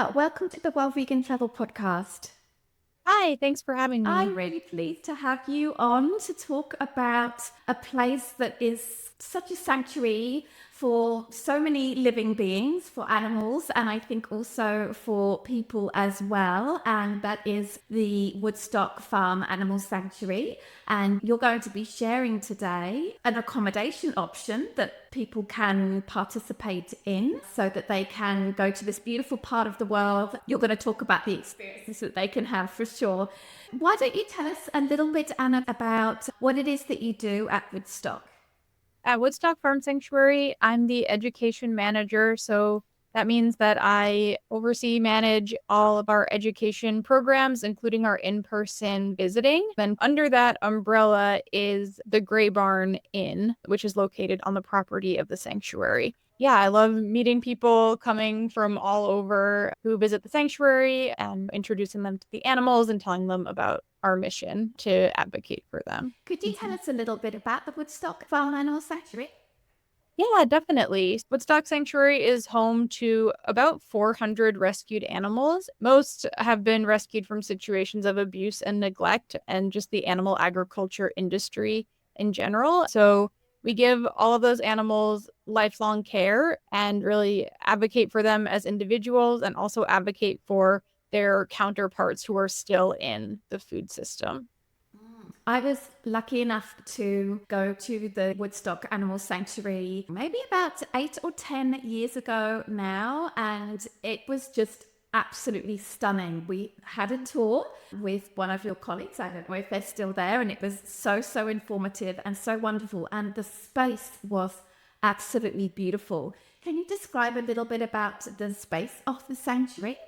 Anna, welcome to the Well Vegan Travel Podcast. Hi, thanks for having me. I'm really pleased to have you on to talk about a place that is such a sanctuary for so many living beings, for animals, and I think also for people as well. And that is the Woodstock Farm Animal Sanctuary. And you're going to be sharing today an accommodation option that people can participate in so that they can go to this beautiful part of the world. You're going to talk about the experiences that they can have for sure. Why don't you tell us a little bit, Anna, about what it is that you do at Woodstock? At Woodstock Farm Sanctuary, I'm the education manager. So that means that I manage all of our education programs, including our in-person visiting. Then under that umbrella is the Gray Barn Inn, which is located on the property of the sanctuary. Yeah, I love meeting people coming from all over who visit the sanctuary and introducing them to the animals and telling them about our mission to advocate for them. Could you tell us a little bit about the Woodstock Farm Animal Sanctuary? Yeah, definitely. Woodstock Sanctuary is home to about 400 rescued animals. Most have been rescued from situations of abuse and neglect and just the animal agriculture industry in general. So we give all of those animals lifelong care and really advocate for them as individuals and also advocate for their counterparts who are still in the food system. I was lucky enough to go to the Woodstock Animal Sanctuary maybe about 8 or 10 years ago now, and it was just absolutely stunning. We had a tour with one of your colleagues. I don't know if they're still there, and it was so informative and so wonderful, and the space was absolutely beautiful. Can you describe a little bit about the space of the sanctuary?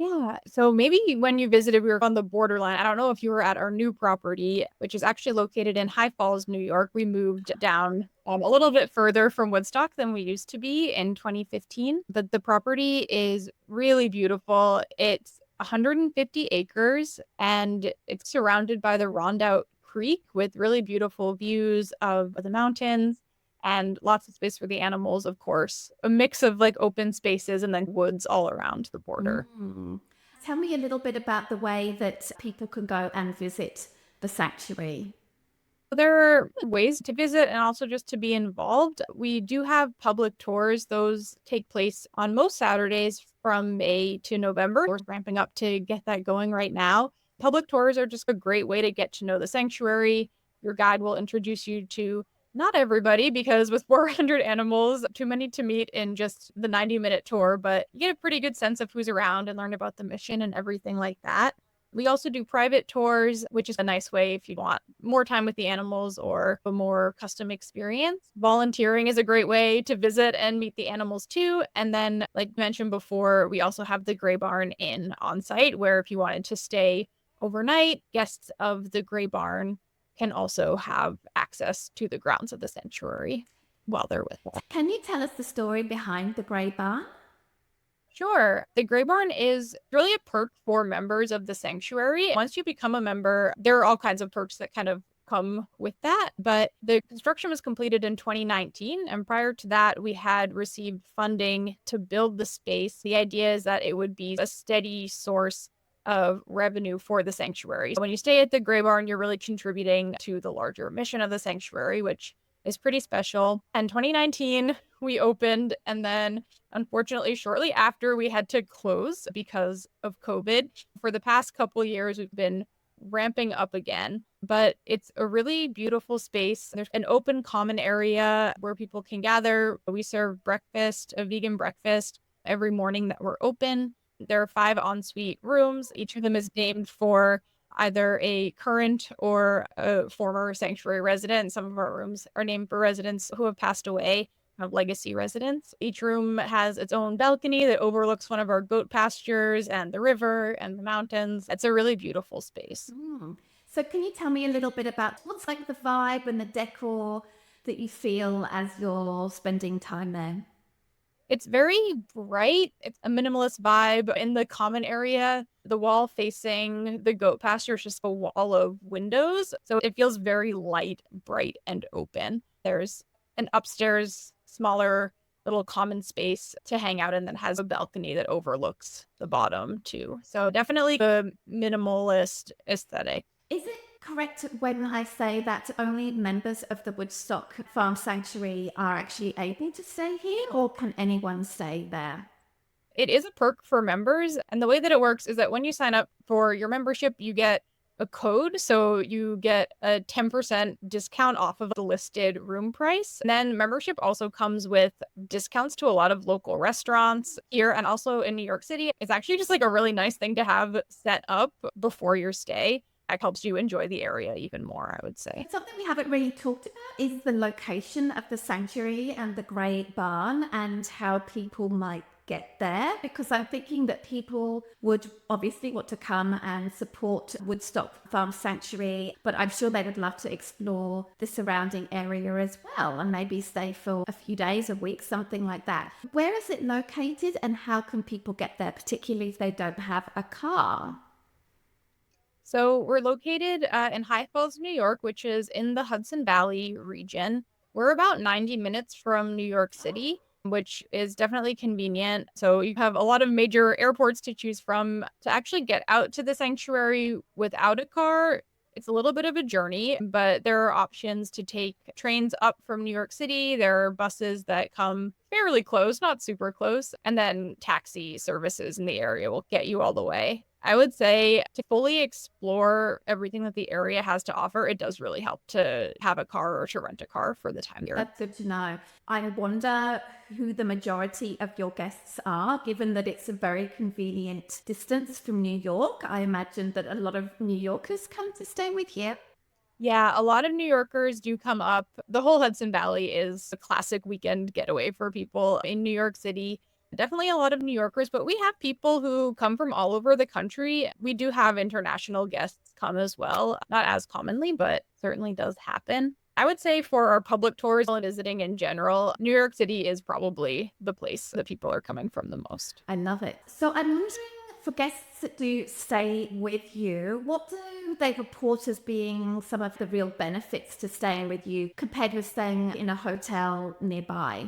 Yeah. So maybe when you visited, we were on the borderline. I don't know if you were at our new property, which is actually located in High Falls, New York. We moved down a little bit further from Woodstock than we used to be in 2015. But the property is really beautiful. It's 150 acres and it's surrounded by the Rondout Creek with really beautiful views of the mountains and lots of space for the animals, of course. A mix of like open spaces and then woods all around the border. Mm. Tell me a little bit about the way that people can go and visit the sanctuary. There are ways to visit and also just to be involved. We do have public tours. Those take place on most Saturdays from May to November. We're ramping up to get that going right now. Public tours are just a great way to get to know the sanctuary. Your guide will introduce you to not everybody because with 400 animals, too many to meet in just the 90-minute tour, but you get a pretty good sense of who's around and learn about the mission and everything like that. We also do private tours, which is a nice way if you want more time with the animals or a more custom experience. Volunteering is a great way to visit and meet the animals too. And then, like mentioned before, we also have the Gray Barn Inn on site where if you wanted to stay overnight, guests of the Gray Barn can also have access to the grounds of the sanctuary while they're with us. Can you tell us the story behind the Grey Barn? Sure. The Gray Barn is really a perk for members of the sanctuary. Once you become a member, there are all kinds of perks that kind of come with that. But the construction was completed in 2019. And prior to that, we had received funding to build the space. The idea is that it would be a steady source of revenue for the sanctuary. So when you stay at the Gray Barn, you're really contributing to the larger mission of the sanctuary, which is pretty special. And 2019, we opened, and then unfortunately, shortly after, we had to close because of COVID. For the past couple years, we've been ramping up again, but it's a really beautiful space. There's an open common area where people can gather. We serve breakfast, a vegan breakfast, every morning that we're open. There are 5 ensuite rooms. Each of them is named for either a current or a former sanctuary resident. Some of our rooms are named for residents who have passed away, legacy residents. Each room has its own balcony that overlooks one of our goat pastures and the river and the mountains. It's a really beautiful space. So can you tell me a little bit about what's like the vibe and the decor that you feel as you're spending time there? It's very bright. It's a minimalist vibe. In the common area, the wall facing the goat pasture is just a wall of windows. So it feels very light, bright, and open. There's an upstairs, smaller little common space to hang out in that has a balcony that overlooks the bottom too. So definitely the minimalist aesthetic. Is it correct when I say that only members of the Woodstock Farm Sanctuary are actually able to stay here, or can anyone stay there? It is a perk for members. And the way that it works is that when you sign up for your membership, you get a code. So you get a 10% discount off of the listed room price. And then membership also comes with discounts to a lot of local restaurants here and also in New York City. It's actually just like a really nice thing to have set up before your stay. That helps you enjoy the area even more, I would say. Something we haven't really talked about is the location of the sanctuary and the Great Barn and how people might get there, because I'm thinking that people would obviously want to come and support Woodstock Farm Sanctuary, but I'm sure they would love to explore the surrounding area as well and maybe stay for a few days, a week, something like that. Where is it located and how can people get there, particularly if they don't have a car? So we're located in High Falls, New York, which is in the Hudson Valley region. We're about 90 minutes from New York City, which is definitely convenient. So you have a lot of major airports to choose from. To actually get out to the sanctuary without a car, it's a little bit of a journey, but there are options to take trains up from New York City. There are buses that come fairly close, not super close, and then taxi services in the area will get you all the way. I would say to fully explore everything that the area has to offer, it does really help to have a car or to rent a car for the time here. That's good to know. I wonder who the majority of your guests are, given that it's a very convenient distance from New York. I imagine that a lot of New Yorkers come to stay with you. Yeah, a lot of New Yorkers do come up. The whole Hudson Valley is a classic weekend getaway for people in New York City. Definitely a lot of New Yorkers, but we have people who come from all over the country. We do have international guests come as well. Not as commonly, but certainly does happen. I would say for our public tours and visiting in general, New York City is probably the place that people are coming from the most. I love it. So I'm wondering, for guests that do stay with you, what do they report as being some of the real benefits to staying with you compared with staying in a hotel nearby?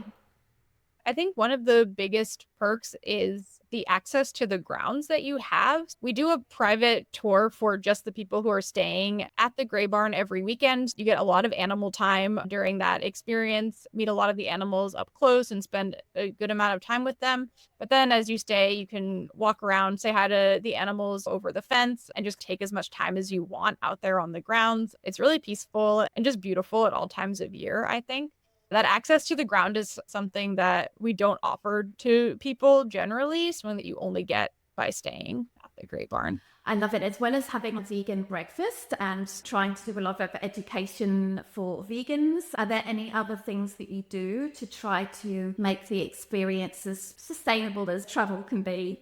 I think one of the biggest perks is the access to the grounds that you have. We do a private tour for just the people who are staying at the Gray Barn every weekend. You get a lot of animal time during that experience, meet a lot of the animals up close and spend a good amount of time with them. But then as you stay, you can walk around, say hi to the animals over the fence, and just take as much time as you want out there on the grounds. It's really peaceful and just beautiful at all times of year, I think. That access to the ground is something that we don't offer to people generally, something that you only get by staying at the Great Barn. I love it, as well as having a vegan breakfast and trying to do a lot of education for vegans. Are there any other things that you do to try to make the experience as sustainable as travel can be?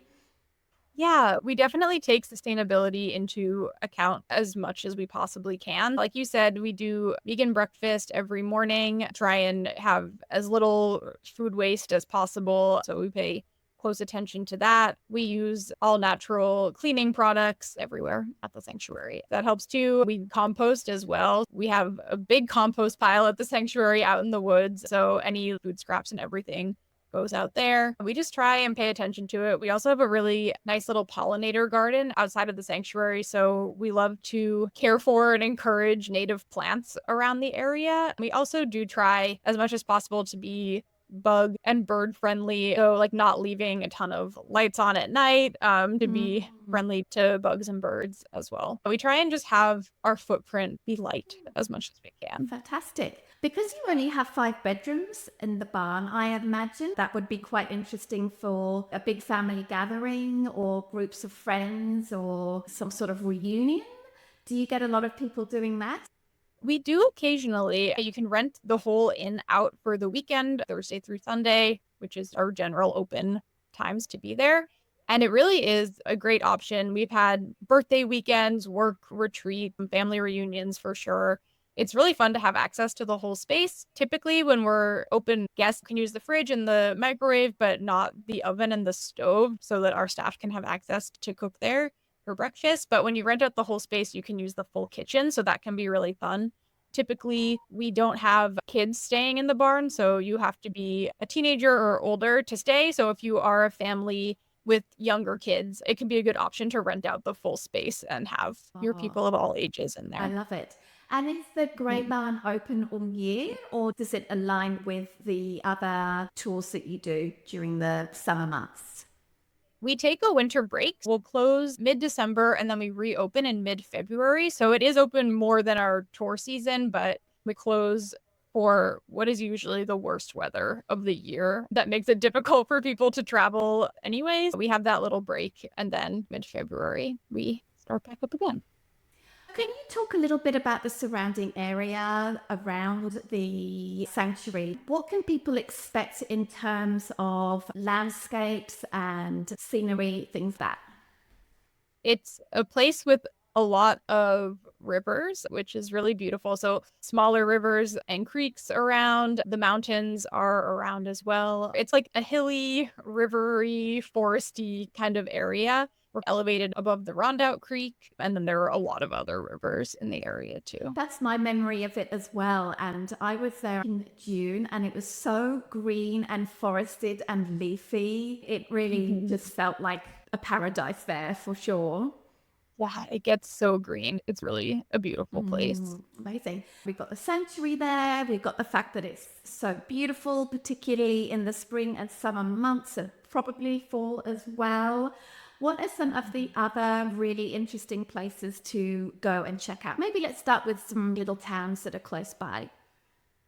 Yeah, we definitely take sustainability into account as much as we possibly can. Like you said, we do vegan breakfast every morning, try and have as little food waste as possible. So we pay close attention to that. We use all natural cleaning products everywhere at the sanctuary. That helps too. We compost as well. We have a big compost pile at the sanctuary out in the woods. So any food scraps and everything goes out there. We just try and pay attention to it. We also have a really nice little pollinator garden outside of the sanctuary. So we love to care for and encourage native plants around the area. We also do try as much as possible to be bug and bird friendly. So like not leaving a ton of lights on at night, to be friendly to bugs and birds as well. We try and just have our footprint be light as much as we can. Fantastic. Because you only have 5 bedrooms in the barn, I imagine that would be quite interesting for a big family gathering or groups of friends or some sort of reunion. Do you get a lot of people doing that? We do occasionally. You can rent the whole inn out for the weekend, Thursday through Sunday, which is our general open times to be there. And it really is a great option. We've had birthday weekends, work retreat, family reunions for sure. It's really fun to have access to the whole space. Typically, when we're open, guests can use the fridge and the microwave, but not the oven and the stove, so that our staff can have access to cook there for breakfast. But when you rent out the whole space, you can use the full kitchen. So that can be really fun Typically, we don't have kids staying in the barn, so you have to be a teenager or older to stay. So if you are a family with younger kids, it can be a good option to rent out the full space and have your Oh, people of all ages in I there. love it. And is the Grey Mhm. Barn open all year, or does it align with the other tours that you do during the summer months? We take a winter break. We'll close mid-December and then we reopen in mid-February. So it is open more than our tour season, but we close for what is usually the worst weather of the year. That makes it difficult for people to travel anyways. We have that little break and then mid-February we start back up again. Can you talk a little bit about the surrounding area around the sanctuary? What can people expect in terms of landscapes and scenery, things like that? It's a place with a lot of rivers, which is really beautiful. So, smaller rivers and creeks around. The mountains are around as well. It's like a hilly, rivery, foresty kind of area. We're elevated above the Rondout Creek, and then there are a lot of other rivers in the area too. That's my memory of it as well. And I was there in June and it was so green and forested and leafy. It really Mhm. just felt like a paradise there for sure. Yeah, it gets so green. It's really a beautiful place. Amazing. We've got the sanctuary there. We've got the fact that it's so beautiful, particularly in the spring and summer months, and probably fall as well. What are some of the other really interesting places to go and check out? Maybe let's start with some little towns that are close by.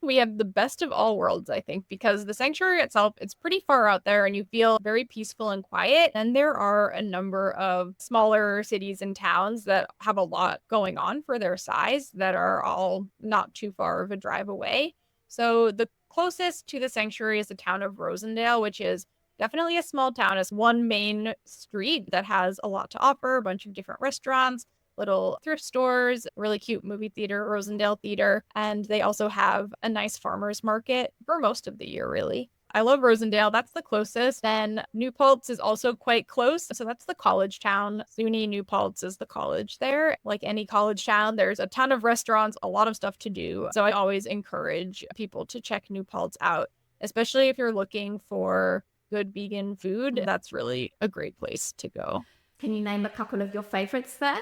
We have the best of all worlds, I think, because the sanctuary itself, it's pretty far out there and you feel very peaceful and quiet. And there are a number of smaller cities and towns that have a lot going on for their size that are all not too far of a drive away. So the closest to the sanctuary is the town of Rosendale, which is definitely a small town. It's one main street that has a lot to offer, a bunch of different restaurants, little thrift stores, really cute movie theater, Rosendale Theater, and they also have a nice farmers market for most of the year, really. I love Rosendale. That's the closest. Then New Paltz is also quite close. So that's the college town. SUNY New Paltz is the college there. Like any college town, there's a ton of restaurants, a lot of stuff to do. So I always encourage people to check New Paltz out, especially if you're looking for good vegan food. That's really a great place to go. Can you name a couple of your favorites there?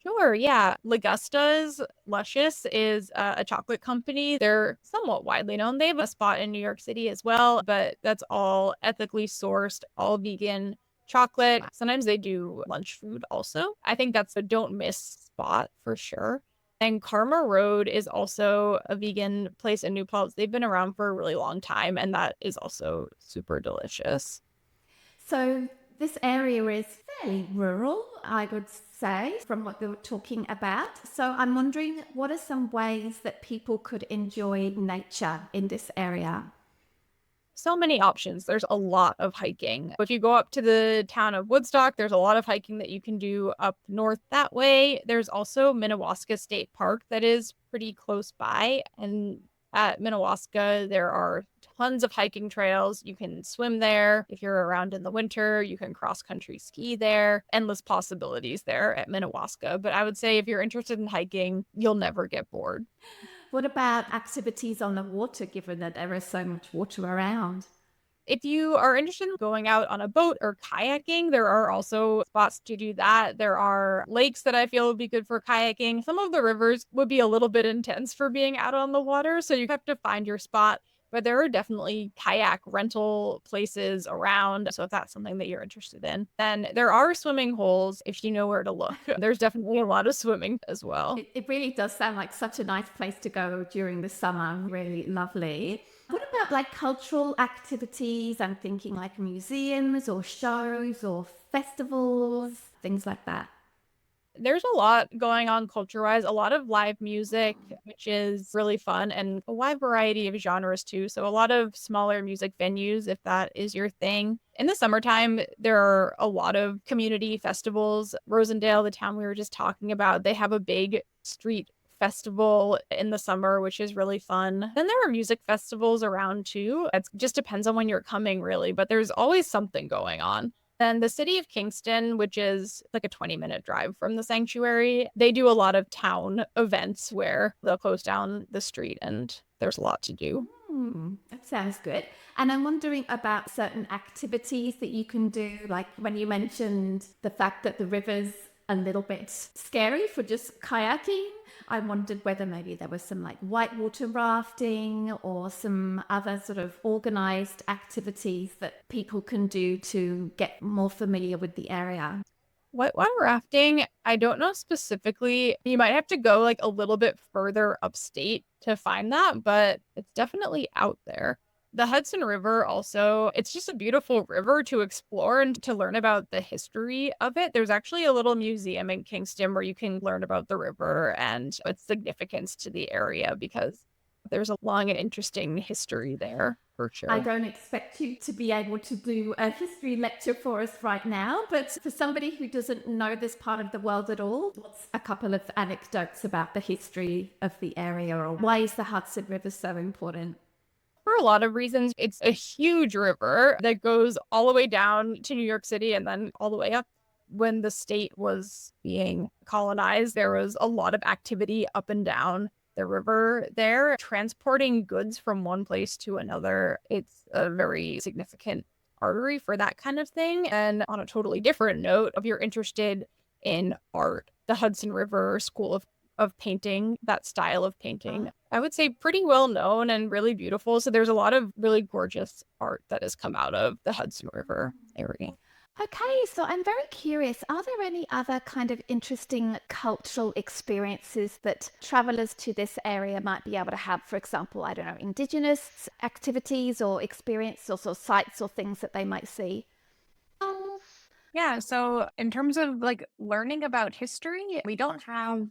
Sure, yeah. Ligusta's Luscious is a chocolate company. They're somewhat widely known. They have a spot in New York City as well, but that's all ethically sourced, all vegan chocolate. Sometimes they do lunch food also. I think that's a don't miss spot for sure. And Karma Road is also a vegan place in New Paltz. They've been around for a really long time, and that is also super delicious. So this area is fairly rural, I would say, from what they were talking about. So I'm wondering, what are some ways that people could enjoy nature in this area? So many options. There's a lot of hiking. If you go up to the town of Woodstock, there's a lot of hiking that you can do up north that way. There's also Minnewaska State Park that is pretty close by. And at Minnewaska, there are tons of hiking trails. You can swim there. If you're around in the winter, you can cross country ski there. Endless possibilities there at Minnewaska. But I would say if you're interested in hiking, you'll never get bored. What about activities on the water, given that there is so much water around? If you are interested in going out on a boat or kayaking, there are also spots to do that. There are lakes that I feel would be good for kayaking. Some of the rivers would be a little bit intense for being out on the water, so you have to find your spot. But there are definitely kayak rental places around. So if that's something that you're interested in, then there are swimming holes if you know where to look. There's definitely a lot of swimming as well. It really does sound like such a nice place to go during the summer. Really lovely. What about like cultural activities? I'm thinking like museums or shows or festivals, things like that. There's a lot going on culture-wise, a lot of live music, which is really fun, and a wide variety of genres too. So a lot of smaller music venues, if that is your thing. In the summertime, there are a lot of community festivals. Rosendale, the town we were just talking about, they have a big street festival in the summer, which is really fun. Then there are music festivals around too. It just depends on when you're coming, really, but there's always something going on. Then the city of Kingston, which is like a 20-minute drive from the sanctuary, they do a lot of town events where they'll close down the street and there's a lot to do. That sounds good. And I'm wondering about certain activities that you can do, like when you mentioned the fact that the river's a little bit scary for just kayaking. I wondered whether maybe there was some like whitewater rafting or some other sort of organized activities that people can do to get more familiar with the area. Whitewater rafting, I don't know specifically. You might have to go like a little bit further upstate to find that, but it's definitely out there. The Hudson River also, it's just a beautiful river to explore and to learn about the history of it. There's actually a little museum in Kingston where you can learn about the river and its significance to the area because there's a long and interesting history there for I sure. don't expect you to be able to do a history lecture for us right now, but for somebody who doesn't know this part of the world at all, what's a couple of anecdotes about the history of the area, or why is the Hudson River so important? For a lot of reasons. It's a huge river that goes all the way down to New York City and then all the way up. When the state was being colonized, there was a lot of activity up and down the river there, transporting goods from one place to another. It's a very significant artery for that kind of thing. And on a totally different note, if you're interested in art, the Hudson River School of painting, that style of painting, I would say pretty well known and really beautiful. So there's a lot of really gorgeous art that has come out of the Hudson River area. Okay, so I'm very curious. Are there any other kind of interesting cultural experiences that travelers to this area might be able to have? For example, I don't know, indigenous activities or experiences or sites or things that they might see? Yeah, so in terms of like learning about history, we don't have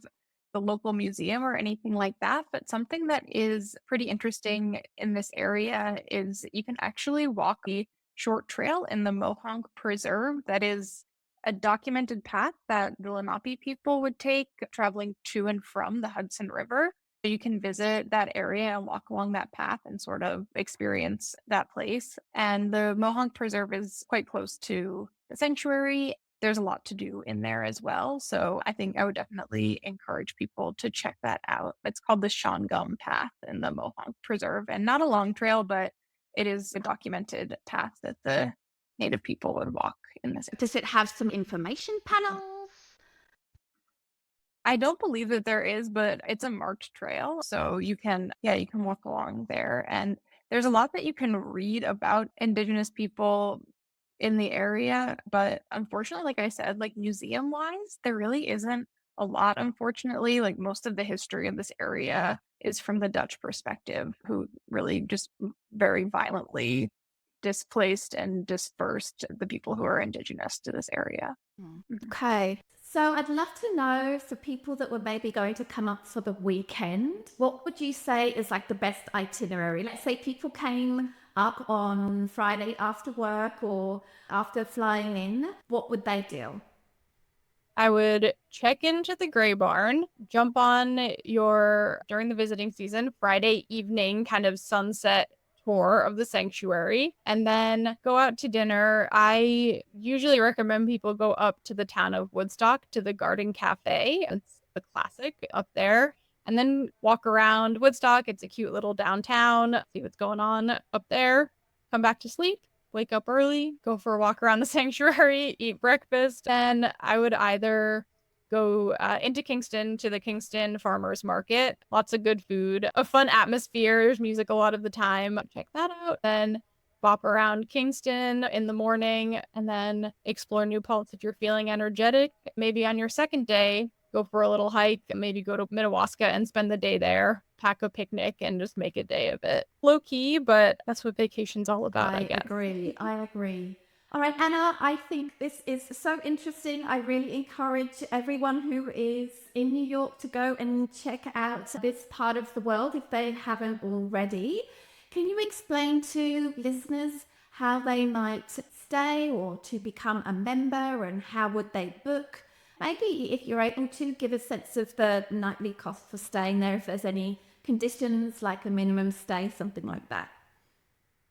the local museum or anything like that, but something that is pretty interesting in this area is you can actually walk the short trail in the Mohonk Preserve. That is a documented path that the Lenape people would take traveling to and from the Hudson River. So you can visit that area and walk along that path and sort of experience that place. And the Mohonk Preserve is quite close to the sanctuary. There's a lot to do in there as well. So I think I would definitely encourage people to check that out. It's called the Shawngum Path in the Mohonk Preserve, and not a long trail, but it is a documented path that the native people would walk in this. Does it have some information panels? I don't believe that there is, but it's a marked trail. So you can, yeah, you can walk along there. And there's a lot that you can read about Indigenous people in the area. But unfortunately, like I said, like museum wise, there really isn't a lot, unfortunately. Like most of the history of this area is from the Dutch perspective, who really just very violently displaced and dispersed the people who are indigenous to this area. Mhm. Okay. So I'd love to know for people that were maybe going to come up for the weekend, what would you say is like the best itinerary? Let's say people came up on Friday after work or after flying in, what would they do? I would check into the Gray Barn, jump on your, during the visiting season, Friday evening kind of sunset tour of the sanctuary, and then go out to dinner. I usually recommend people go up to the town of Woodstock to the Garden Cafe. It's the classic up there. And then walk around Woodstock. It's a cute little downtown. See what's going on up there. Come back to sleep, wake up early, go for a walk around the sanctuary, eat breakfast. Then I would either go into Kingston to the Kingston Farmers Market. Lots of good food, a fun atmosphere. There's music a lot of the time. Check that out. Then bop around Kingston in the morning and then explore new parts if you're feeling energetic. Maybe on your second day, go for a little hike, maybe go to Minnewaska and spend the day there, pack a picnic and just make a day of it. Low key, but that's what vacation's all about, I guess. I agree. All right, Anna, I think this is so interesting. I really encourage everyone who is in New York to go and check out this part of the world if they haven't already. Can you explain to listeners how they might stay or to become a member and how would they book? Maybe if you're able to give a sense of the nightly cost for staying there, if there's any conditions like a minimum stay, something like that.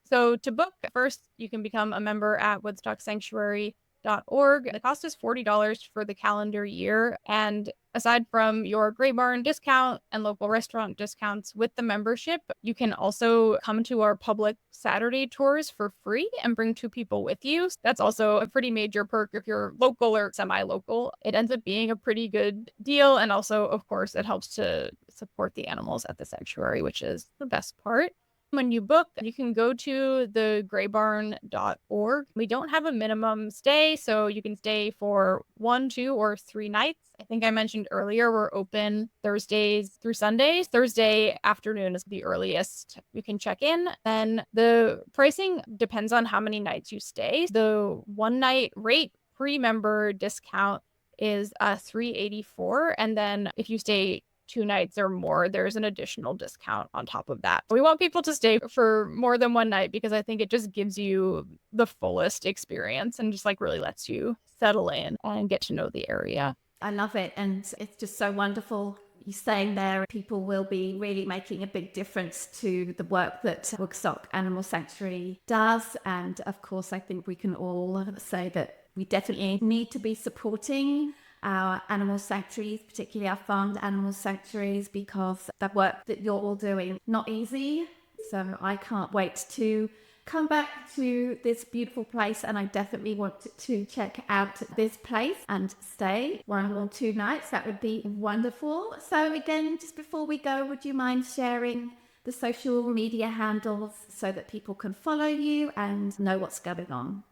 So to book, first you can become a member at Woodstock Sanctuary woodstockfarm.org. The cost is $40 for the calendar year. And aside from your Gray Barn discount and local restaurant discounts with the membership, you can also come to our public Saturday tours for free and bring 2 people with you. That's also a pretty major perk if you're local or semi-local. It ends up being a pretty good deal. And also, of course, it helps to support the animals at the sanctuary, which is the best part. When you book, you can go to thegraybarn.org. We don't have a minimum stay, so you can stay for 1, 2, or 3 nights. I think I mentioned earlier, we're open Thursdays through Sundays. Thursday afternoon is the earliest you can check in. Then the pricing depends on how many nights you stay. The 1-night rate pre-member discount is $384, and then if you stay 2 nights or more, there's an additional discount on top of that. We want people to stay for more than 1 night because I think it just gives you the fullest experience and just like really lets you settle in and get to know the area. I love it. And it's just so wonderful. You staying there, people will be really making a big difference to the work that Woodstock Animal Sanctuary does. And of course, I think we can all say that we definitely need to be supporting our animal sanctuaries, particularly our farmed animal sanctuaries, because the work that you're all doing, not easy. So I can't wait to come back to this beautiful place, and I definitely want to check out this place and stay 1 or 2 nights. That would be wonderful. So again, just before we go, would you mind sharing the social media handles so that people can follow you and know what's going on?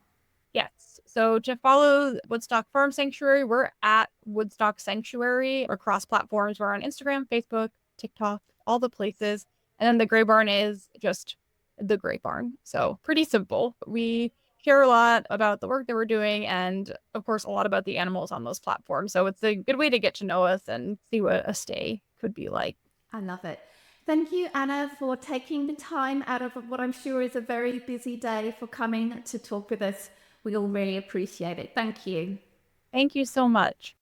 Yes. So to follow Woodstock Farm Sanctuary, we're at Woodstock Sanctuary across platforms. We're on Instagram, Facebook, TikTok, all the places. And then the Gray Barn is just the Gray Barn. So pretty simple. We share a lot about the work that we're doing and, of course, a lot about the animals on those platforms. So it's a good way to get to know us and see what a stay could be like. I love it. Thank you, Anna, for taking the time out of what I'm sure is a very busy day for coming to talk with us. We all really appreciate it. Thank you. Thank you so much.